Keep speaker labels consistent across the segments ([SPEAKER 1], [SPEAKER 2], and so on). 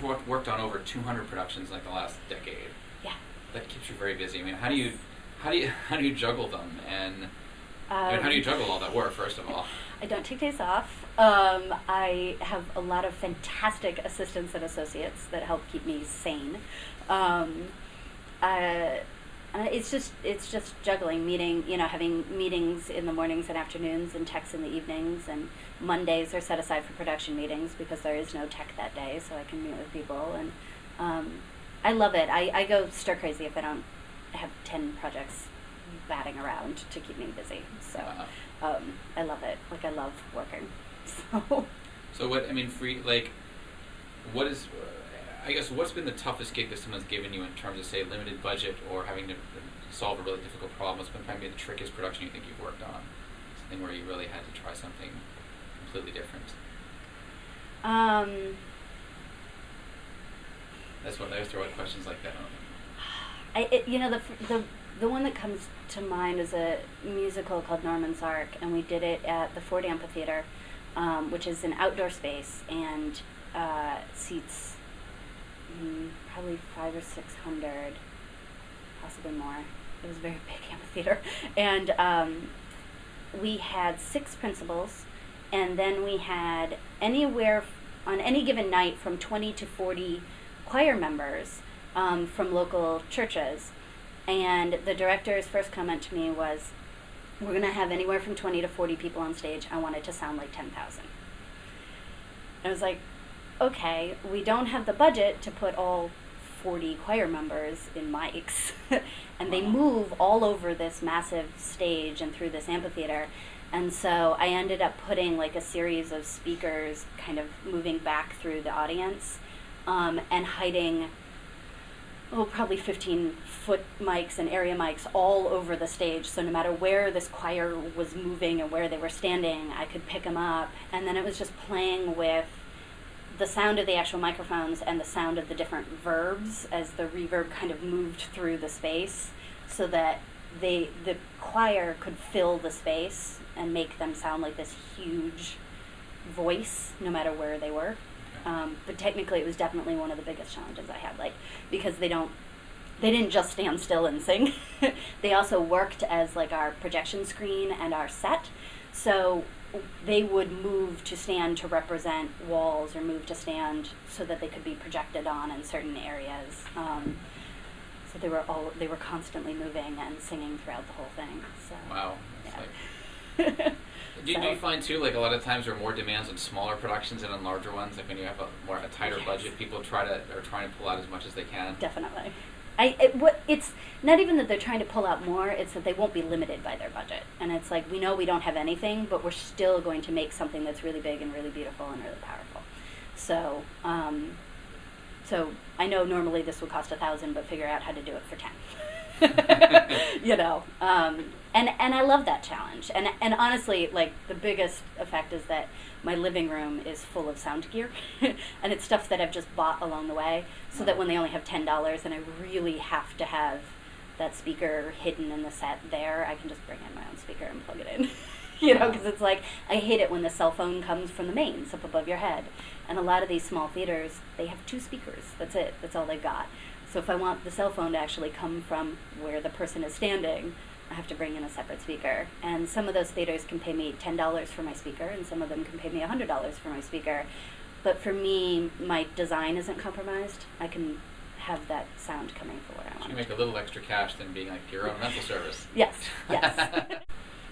[SPEAKER 1] you've worked on over 200 productions like the last decade.
[SPEAKER 2] Yeah.
[SPEAKER 1] That keeps you very busy. I mean, how do you juggle them, and how do you juggle all that work? First of all,
[SPEAKER 2] I don't take days off. I have a lot of fantastic assistants and associates that help keep me sane. It's just juggling, having meetings in the mornings and afternoons and techs in the evenings, and Mondays are set aside for production meetings because there is no tech that day, so I can meet with people, and I love it. I go stir crazy if I don't have 10 projects batting around to keep me busy. So I love it. Like, I love working.
[SPEAKER 1] So what's been the toughest gig that someone's given you in terms of, say, limited budget or having to solve a really difficult problem? What's been probably the trickiest production you think you've worked on? Something where you really had to try something completely different. That's what I throw out questions like that.
[SPEAKER 2] The one that comes to mind is a musical called Norman's Ark, and we did it at the Ford Amphitheater, which is an outdoor space and seats probably 500 or 600, possibly more. It was a very big amphitheater, and we had 6 principals, and then we had anywhere on any given night from 20 to 40 choir members from local churches. And the director's first comment to me was, we're going to have anywhere from 20 to 40 people on stage. I want it to sound like 10,000. I was like, okay, we don't have the budget to put all 40 choir members in mics. And they move all over this massive stage and through this amphitheater. And so I ended up putting like a series of speakers kind of moving back through the audience and hiding probably 15-foot mics and area mics all over the stage. So no matter where this choir was moving and where they were standing, I could pick them up. And then it was just playing with the sound of the actual microphones and the sound of the different verbs as the reverb kind of moved through the space, so that the choir could fill the space and make them sound like this huge voice no matter where they were. But technically, it was definitely one of the biggest challenges I had, because they didn't just stand still and sing. They also worked as like our projection screen and our set. So they would move to stand to represent walls, or move to stand so that they could be projected on in certain areas. So they were constantly moving and singing throughout the whole thing. So,
[SPEAKER 1] wow.
[SPEAKER 2] Yeah.
[SPEAKER 1] Do you find too, like, a lot of times there are more demands on smaller productions than on larger ones? Like when you have a tighter budget, people are trying to pull out as much as they can.
[SPEAKER 2] Definitely. It's not even that they're trying to pull out more, it's that they won't be limited by their budget. And it's like, we know we don't have anything, but we're still going to make something that's really big and really beautiful and really powerful. So, so I know normally this would cost $1,000, but figure out how to do it for 10. And I love that challenge. And honestly, like, the biggest effect is that my living room is full of sound gear, and it's stuff that I've just bought along the way, so that when they only have $10 and I really have to have that speaker hidden in the set there, I can just bring in my own speaker and plug it in. Because it's like, I hate it when the cell phone comes from the mains up above your head. And a lot of these small theaters, they have 2 speakers. That's it. That's all they've got. So if I want the cell phone to actually come from where the person is standing, I have to bring in a separate speaker. And some of those theaters can pay me $10 for my speaker, and some of them can pay me $100 for my speaker. But for me, my design isn't compromised. I can have that sound coming for what I want.
[SPEAKER 1] So you make a little extra cash than being like your own rental service.
[SPEAKER 2] Yes.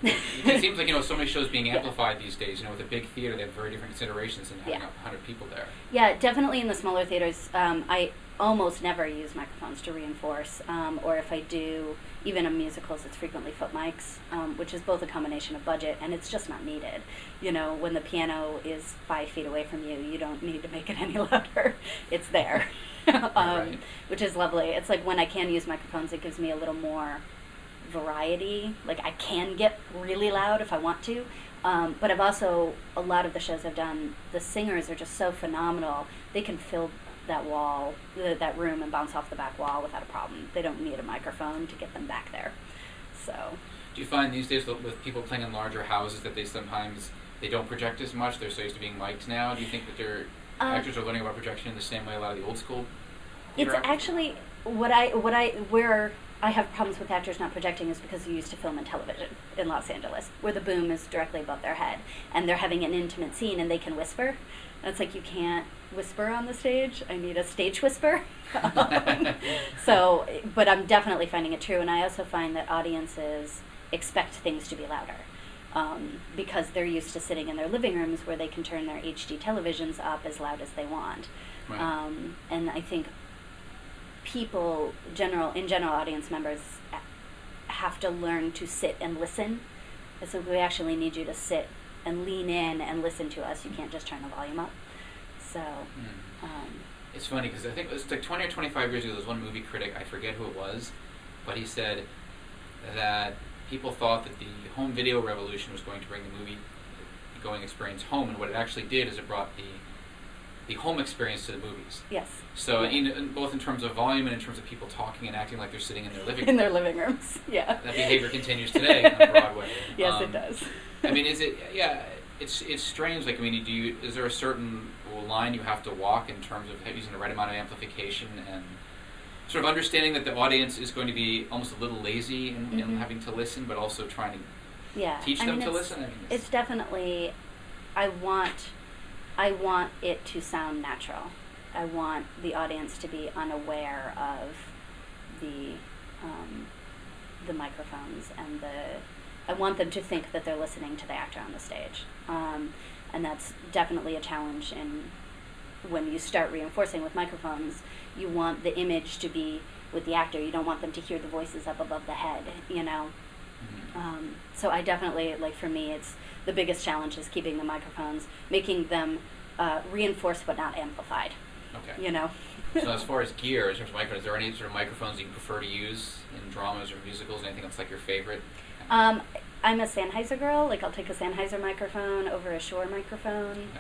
[SPEAKER 1] It seems like, so many shows being amplified these days. With a big theater, they have very different considerations than having 100 people there.
[SPEAKER 2] Yeah, definitely in the smaller theaters, I almost never use microphones to reinforce, or if I do, even in musicals, it's frequently foot mics, which is both a combination of budget, and it's just not needed. When the piano is 5 feet away from you, you don't need to make it any louder. It's there,
[SPEAKER 1] right.
[SPEAKER 2] Which is lovely. It's like when I can use microphones, it gives me a little more variety. Like, I can get really loud if I want to, but I've also, a lot of the shows I've done, the singers are just so phenomenal. They can fill that wall, that room, and bounce off the back wall without a problem. They don't need a microphone to get them back there. So,
[SPEAKER 1] do you find these days with people playing in larger houses that they don't project as much? They're so used to being mic'd now. Do you think that actors are learning about projection in the same way a lot of the old school
[SPEAKER 2] It's
[SPEAKER 1] theater actors
[SPEAKER 2] actually where I have problems with actors not projecting is because you used to film in television in Los Angeles, where the boom is directly above their head, and they're having an intimate scene and they can whisper. And it's like, you can't whisper on the stage. I need a stage whisper. But I'm definitely finding it true, and I also find that audiences expect things to be louder. Because they're used to sitting in their living rooms where they can turn their HD televisions up as loud as they want.
[SPEAKER 1] Right.
[SPEAKER 2] And I think people, in general, audience members have to learn to sit and listen. And so we actually need you to sit and lean in and listen to us. You can't just turn the volume up. So,
[SPEAKER 1] it's funny because I think it was like 20 or 25 years ago, there was one movie critic, I forget who it was, but he said that people thought that the home video revolution was going to bring the movie-going experience home, and what it actually did is it brought the home experience to the movies.
[SPEAKER 2] yes.
[SPEAKER 1] So both in terms of volume and in terms of people talking and acting like they're sitting in their living room.
[SPEAKER 2] In their living rooms, yeah.
[SPEAKER 1] That behavior continues today on Broadway.
[SPEAKER 2] Yes, it does.
[SPEAKER 1] I mean, it's strange. Like, I mean, is there a certain line you have to walk in terms of using the right amount of amplification and sort of understanding that the audience is going to be almost a little lazy in having to listen, but also trying to teach them to listen? I mean,
[SPEAKER 2] it's definitely, I want it to sound natural. I want the audience to be unaware of the microphones and I want them to think that they're listening to the actor on the stage. And that's definitely a challenge when you start reinforcing with microphones. You want the image to be with the actor. You don't want them to hear the voices up above the head, you know. So I definitely, like, for me, it's the biggest challenge is keeping the microphones, making them reinforced but not amplified.
[SPEAKER 1] Okay.
[SPEAKER 2] You know.
[SPEAKER 1] So as far as gear, in terms of microphones, is there any sort of microphones you prefer to use in dramas or musicals? Anything that's like your favorite?
[SPEAKER 2] I'm a Sennheiser girl. Like, I'll take a Sennheiser microphone over a Shure microphone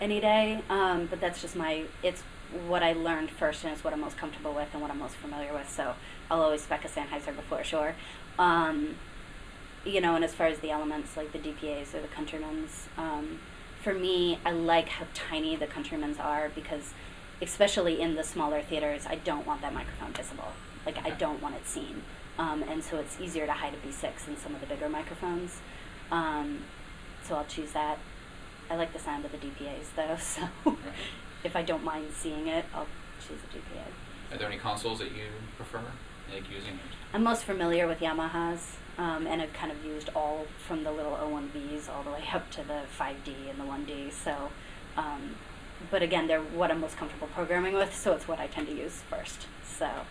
[SPEAKER 2] any day. But that's just it's what I learned first, and it's what I'm most comfortable with and what I'm most familiar with. So I'll always spec a Sennheiser before a Shure. You know, and as far as the elements, like the DPAs or the Countryman's, for me, I like how tiny the Countryman's are because, especially in the smaller theaters, I don't want that microphone visible. Like, I don't want it seen. And so it's easier to hide a B6 in some of the bigger microphones. So I'll choose that. I like the sound of the DPAs, though, so if I don't mind seeing it, I'll choose a DPA.
[SPEAKER 1] Are there any consoles that you prefer, like using?
[SPEAKER 2] I'm most familiar with Yamahas, and I've kind of used all from the little O1Vs all the way up to the 5D and the 1D. So, but again, they're what I'm most comfortable programming with, so it's what I tend to use first. So.